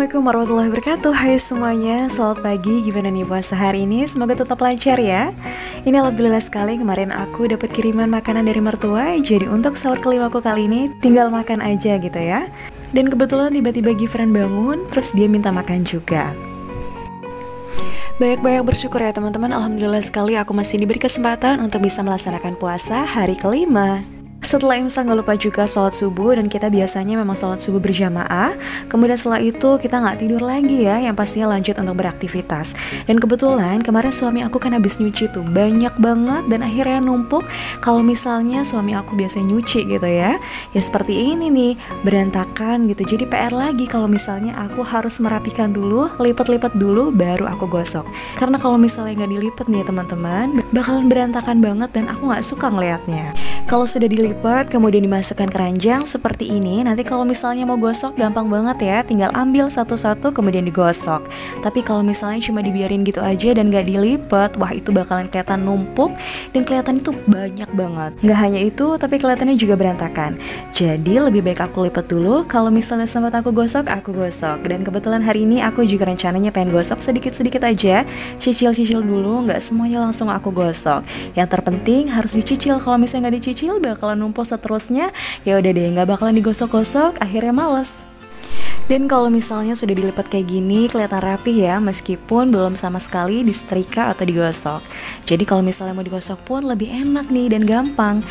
Assalamualaikum warahmatullahi wabarakatuh. Hai semuanya, selamat pagi. Gimana nih puasa hari ini? Semoga tetap lancar ya. Ini alhamdulillah sekali, kemarin aku dapat kiriman makanan dari mertua. Jadi untuk sahur kelima aku kali ini tinggal makan aja gitu ya. Dan kebetulan tiba-tiba Gifran bangun, terus dia minta makan juga. Banyak-banyak bersyukur ya teman-teman. Alhamdulillah sekali aku masih diberi kesempatan untuk bisa melaksanakan puasa hari kelima. Setelah imsak gak lupa juga sholat subuh, dan kita biasanya memang sholat subuh berjamaah. Kemudian setelah itu kita gak tidur lagi ya, yang pastinya lanjut untuk beraktivitas. Dan kebetulan kemarin suami aku kan habis nyuci tuh banyak banget, dan akhirnya numpuk. Kalau misalnya suami aku biasanya nyuci gitu ya seperti ini nih, berantakan gitu. Jadi PR lagi kalau misalnya aku harus merapikan dulu, lipat-lipat dulu baru aku gosok. Karena kalau misalnya gak dilipet nih teman-teman, bakalan berantakan banget dan aku gak suka ngeliatnya. Kalau sudah dilipat, kemudian dimasukkan keranjang seperti ini. Nanti kalau misalnya mau gosok gampang banget ya, tinggal ambil satu-satu kemudian digosok. Tapi kalau misalnya cuma dibiarin gitu aja dan gak dilipat, wah itu bakalan kelihatan numpuk dan kelihatan itu banyak banget. Gak hanya itu, tapi kelihatannya juga berantakan. Jadi lebih baik aku lipat dulu. Kalau misalnya sempat aku gosok, aku gosok. Dan kebetulan hari ini aku juga rencananya pengen gosok sedikit-sedikit aja, cicil-cicil dulu, gak semuanya langsung aku gosok. Yang terpenting harus dicicil. Kalau misalnya gak dicicil bakalan numpuk seterusnya, ya udah deh nggak bakalan digosok-gosok, akhirnya males. Dan kalau misalnya sudah dilipat kayak gini kelihatan rapi ya, meskipun belum sama sekali disetrika atau digosok. Jadi kalau misalnya mau digosok pun lebih enak nih dan gampang.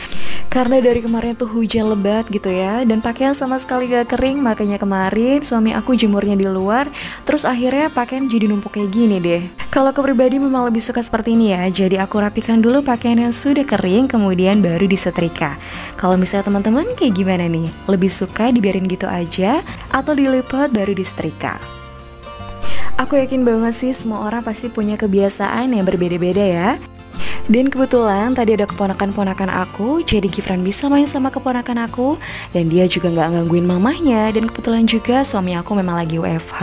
Karena dari kemarin tuh hujan lebat gitu ya, dan pakaian sama sekali gak kering, makanya kemarin suami aku jemurnya di luar, terus akhirnya pakaian jadi numpuk kayak gini deh. Kalau aku pribadi memang lebih suka seperti ini ya, jadi aku rapikan dulu pakaian yang sudah kering, kemudian baru disetrika. Kalau misalnya teman-teman kayak gimana nih? Lebih suka dibiarin gitu aja, atau dilipat baru disetrika? Aku yakin banget sih semua orang pasti punya kebiasaan yang berbeda-beda ya. Dan kebetulan tadi ada keponakan-ponakan aku, jadi Gifran bisa main sama keponakan aku, dan dia juga nggak gangguin mamahnya. Dan kebetulan juga suami aku memang lagi WFH,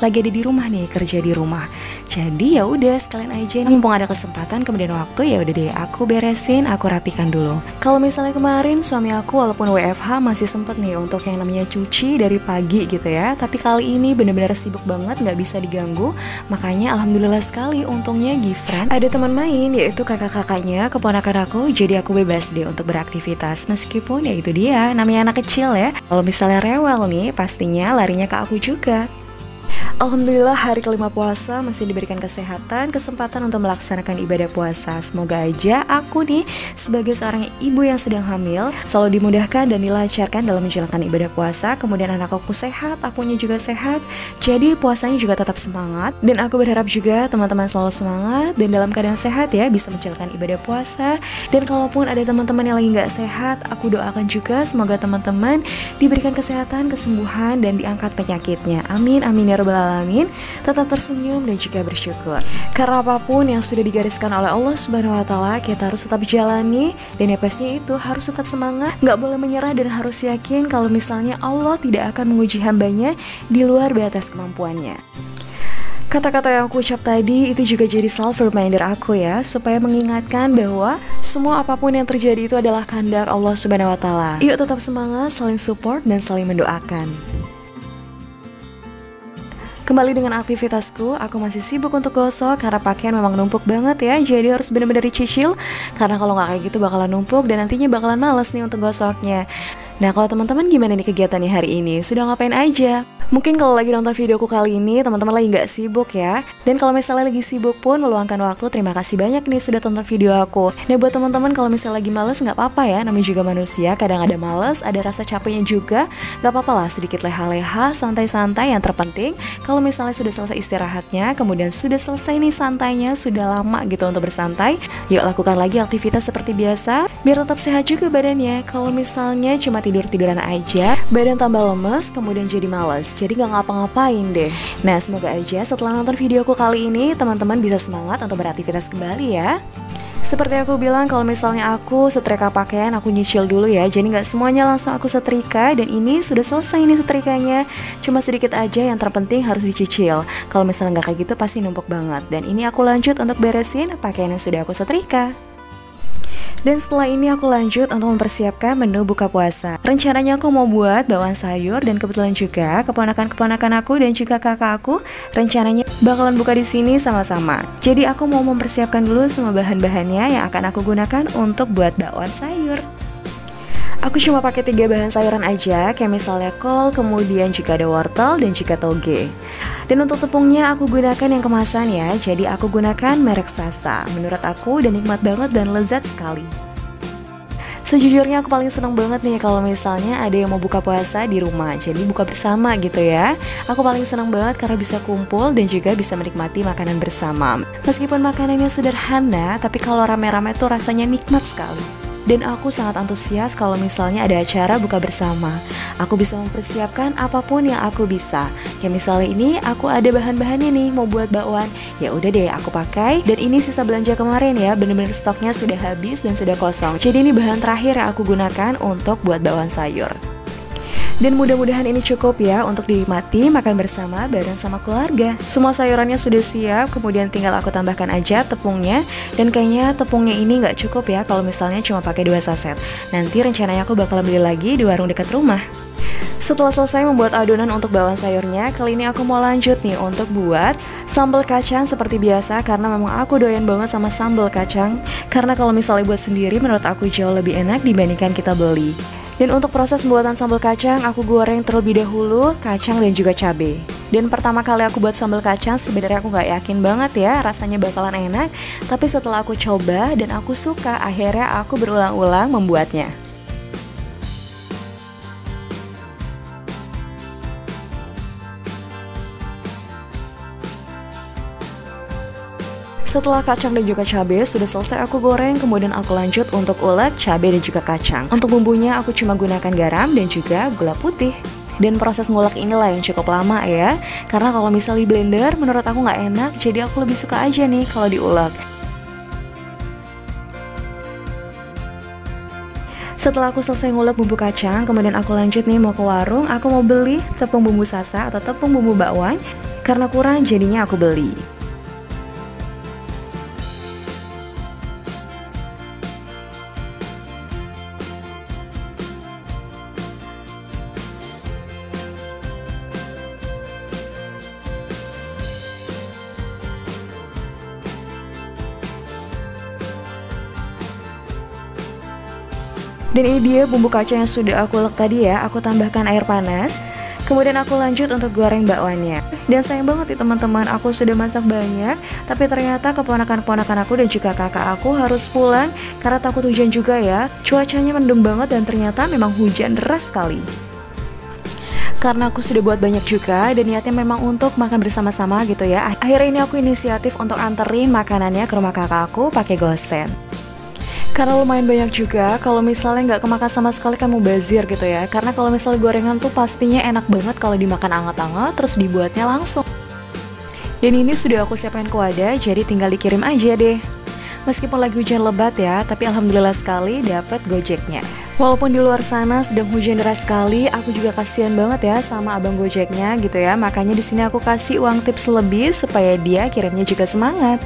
lagi ada di rumah nih, kerja di rumah. Jadi ya udah sekalian aja nih, mumpung ada kesempatan kemudian waktu, ya udah deh aku beresin, aku rapikan dulu. Kalau misalnya kemarin suami aku walaupun WFH masih sempet nih untuk yang namanya cuci dari pagi gitu ya, tapi kali ini bener-bener sibuk banget, nggak bisa diganggu. Makanya alhamdulillah sekali untungnya Gifran ada teman main, yaitu kakak-kakaknya, keponakan aku, jadi aku bebas deh untuk beraktivitas. Meskipun ya itu dia, namanya anak kecil ya, kalau misalnya rewel nih pastinya larinya ke aku juga. Alhamdulillah hari kelima puasa masih diberikan kesehatan, kesempatan untuk melaksanakan ibadah puasa. Semoga aja aku nih sebagai seorang ibu yang sedang hamil selalu dimudahkan dan dilancarkan dalam menjalankan ibadah puasa. Kemudian anak aku sehat, akunya juga sehat, jadi puasanya juga tetap semangat. Dan aku berharap juga teman-teman selalu semangat dan dalam keadaan sehat ya, bisa menjalankan ibadah puasa. Dan kalaupun ada teman-teman yang lagi gak sehat, aku doakan juga semoga teman-teman diberikan kesehatan, kesembuhan, dan diangkat penyakitnya. Amin, amin ya rabbal alamin. Tetap tersenyum dan juga bersyukur. Karena apapun yang sudah digariskan oleh Allah Subhanahu wa Ta'ala, kita harus tetap jalani. Dan yang pastinya itu harus tetap semangat, gak boleh menyerah, dan harus yakin kalau misalnya Allah tidak akan menguji hambanya di luar batas kemampuannya. Kata-kata yang aku ucap tadi itu juga jadi self reminder aku ya, supaya mengingatkan bahwa semua apapun yang terjadi itu adalah kehendak Allah Subhanahu wa Ta'ala. Yuk tetap semangat, saling support, dan saling mendoakan. Kembali dengan aktivitasku, aku masih sibuk untuk gosok karena pakaian memang numpuk banget ya, jadi harus benar-benar dicicil. Karena kalau nggak kayak gitu bakalan numpuk dan nantinya bakalan males nih untuk gosoknya. Nah kalau teman-teman gimana nih kegiatannya hari ini? Sudah ngapain aja? Mungkin kalau lagi nonton videoku kali ini teman-teman lagi nggak sibuk ya. Dan kalau misalnya lagi sibuk pun meluangkan waktu, terima kasih banyak nih sudah tonton video aku. Nah buat teman-teman kalau misalnya lagi males nggak apa-apa ya, namanya juga manusia, kadang ada males, ada rasa capeknya juga. Nggak apa-apa lah, sedikit leha-leha, santai-santai. Yang terpenting kalau misalnya sudah selesai istirahatnya, kemudian sudah selesai nih santainya, sudah lama gitu untuk bersantai, yuk lakukan lagi aktivitas seperti biasa biar tetap sehat juga badannya. Kalau misalnya cuma tidur-tiduran aja, badan tambah lemes, kemudian jadi males, jadi gak ngapa-ngapain deh. Nah semoga aja setelah nonton videoku kali ini teman-teman bisa semangat untuk beraktivitas kembali ya. Seperti aku bilang, kalau misalnya aku setrika pakaian, aku nyicil dulu ya. Jadi gak semuanya langsung aku setrika. Dan ini sudah selesai nih setrikanya, cuma sedikit aja, yang terpenting harus dicicil. Kalau misalnya gak kayak gitu pasti numpuk banget. Dan ini aku lanjut untuk beresin pakaian yang sudah aku setrika. Dan setelah ini aku lanjut untuk mempersiapkan menu buka puasa. Rencananya aku mau buat bakwan sayur dan kebetulan juga keponakan-keponakan aku dan juga kakak aku rencananya bakalan buka di sini sama-sama. Jadi aku mau mempersiapkan dulu semua bahan-bahannya yang akan aku gunakan untuk buat bakwan sayur. Aku cuma pakai 3 bahan sayuran aja, kayak misalnya kol, kemudian juga ada wortel dan juga toge. Dan untuk tepungnya aku gunakan yang kemasan ya, jadi aku gunakan merek Sasa. Menurut aku udah nikmat banget dan lezat sekali. Sejujurnya aku paling seneng banget nih kalau misalnya ada yang mau buka puasa di rumah, jadi buka bersama gitu ya. Aku paling seneng banget karena bisa kumpul dan juga bisa menikmati makanan bersama. Meskipun makanannya sederhana, tapi kalau rame-rame tuh rasanya nikmat sekali. Dan aku sangat antusias kalau misalnya ada acara buka bersama. Aku bisa mempersiapkan apapun yang aku bisa. Kayak misalnya ini aku ada bahan-bahannya nih mau buat bakwan. Ya udah deh aku pakai. Dan ini sisa belanja kemarin ya, bener-bener stoknya sudah habis dan sudah kosong. Jadi ini bahan terakhir yang aku gunakan untuk buat bakwan sayur. Dan mudah-mudahan ini cukup ya untuk dinikmati makan bersama bareng sama keluarga. Semua sayurannya sudah siap, kemudian tinggal aku tambahkan aja tepungnya. Dan kayaknya tepungnya ini nggak cukup ya kalau misalnya cuma pakai 2 saset. Nanti rencananya aku bakal beli lagi di warung dekat rumah. Setelah selesai membuat adonan untuk bakwan sayurnya, kali ini aku mau lanjut nih untuk buat sambal kacang seperti biasa. Karena memang aku doyan banget sama sambal kacang. Karena kalau misalnya buat sendiri menurut aku jauh lebih enak dibandingkan kita beli. Dan untuk proses pembuatan sambal kacang, aku goreng terlebih dahulu kacang dan juga cabai. Dan pertama kali aku buat sambal kacang, sebenarnya aku nggak yakin banget ya rasanya bakalan enak. Tapi setelah aku coba dan aku suka, akhirnya aku berulang-ulang membuatnya. Setelah kacang dan juga cabai sudah selesai aku goreng, kemudian aku lanjut untuk ulek cabai dan juga kacang. Untuk bumbunya aku cuma gunakan garam dan juga gula putih. Dan proses ngulek inilah yang cukup lama ya. Karena kalau misalnya di blender menurut aku nggak enak, jadi aku lebih suka aja nih kalau diulek. Setelah aku selesai ngulek bumbu kacang, kemudian aku lanjut nih mau ke warung. Aku mau beli tepung bumbu Sasa atau tepung bumbu bakwan. Karena kurang jadinya aku beli. Dan ini dia bumbu kacang yang sudah aku ulek tadi ya. Aku tambahkan air panas. Kemudian aku lanjut untuk goreng bakwannya. Dan sayang banget nih teman-teman, aku sudah masak banyak, tapi ternyata keponakan-keponakan aku dan juga kakak aku harus pulang karena takut hujan juga ya. Cuacanya mendung banget dan ternyata memang hujan deras sekali. Karena aku sudah buat banyak juga dan niatnya memang untuk makan bersama-sama gitu ya. Akhirnya ini aku inisiatif untuk anterin makanannya ke rumah kakak aku pakai gosen. Karena lumayan banyak juga, kalau misalnya nggak kemakan sama sekali kan mubazir gitu ya. Karena kalau misalnya gorengan tuh pastinya enak banget kalau dimakan anget-anget terus dibuatnya langsung. Dan ini sudah aku siapkan ke wadah, jadi tinggal dikirim aja deh. Meskipun lagi hujan lebat ya, tapi alhamdulillah sekali dapat Gojeknya. Walaupun di luar sana sedang hujan deras sekali, aku juga kasihan banget ya sama abang Gojeknya gitu ya. Makanya di sini aku kasih uang tips lebih supaya dia kirimnya juga semangat.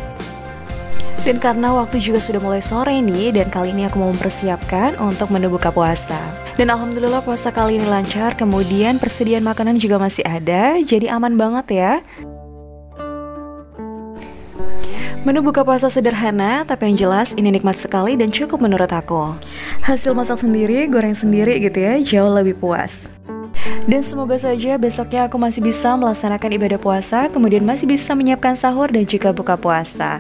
Dan karena waktu juga sudah mulai sore nih, dan kali ini aku mau mempersiapkan untuk menu buka puasa. Dan alhamdulillah puasa kali ini lancar, kemudian persediaan makanan juga masih ada, jadi aman banget ya. Menu buka puasa sederhana, tapi yang jelas ini nikmat sekali dan cukup menurut aku. Hasil masak sendiri, goreng sendiri gitu ya, jauh lebih puas. Dan semoga saja besoknya aku masih bisa melaksanakan ibadah puasa, kemudian masih bisa menyiapkan sahur dan juga buka puasa.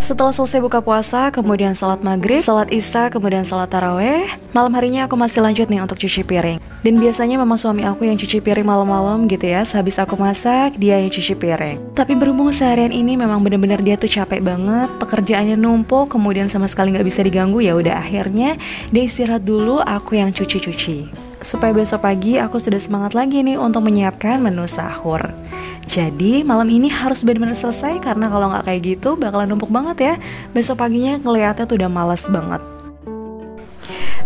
Setelah selesai buka puasa, kemudian sholat maghrib, sholat isya, kemudian sholat taraweh. Malam harinya aku masih lanjut nih untuk cuci piring. Dan biasanya memang suami aku yang cuci piring malam-malam gitu ya. Sehabis aku masak, dia yang cuci piring. Tapi berhubung seharian ini memang bener-bener dia tuh capek banget, pekerjaannya numpuk, kemudian sama sekali nggak bisa diganggu. Ya udah akhirnya dia istirahat dulu, aku yang cuci-cuci. Supaya besok pagi aku sudah semangat lagi nih untuk menyiapkan menu sahur. Jadi malam ini harus benar-benar selesai karena kalau nggak kayak gitu bakalan numpuk banget ya. Besok paginya ngeliatnya tuh udah malas banget.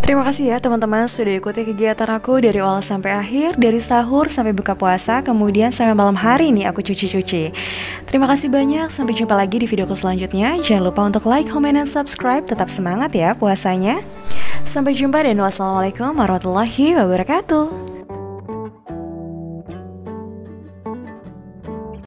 Terima kasih ya teman-teman sudah ikuti kegiatan aku dari awal sampai akhir, dari sahur sampai buka puasa, kemudian sampai malam hari nih aku cuci-cuci. Terima kasih banyak, sampai jumpa lagi di videoku selanjutnya. Jangan lupa untuk like, comment, dan subscribe. Tetap semangat ya puasanya. Sampai jumpa dan wassalamualaikum warahmatullahi wabarakatuh.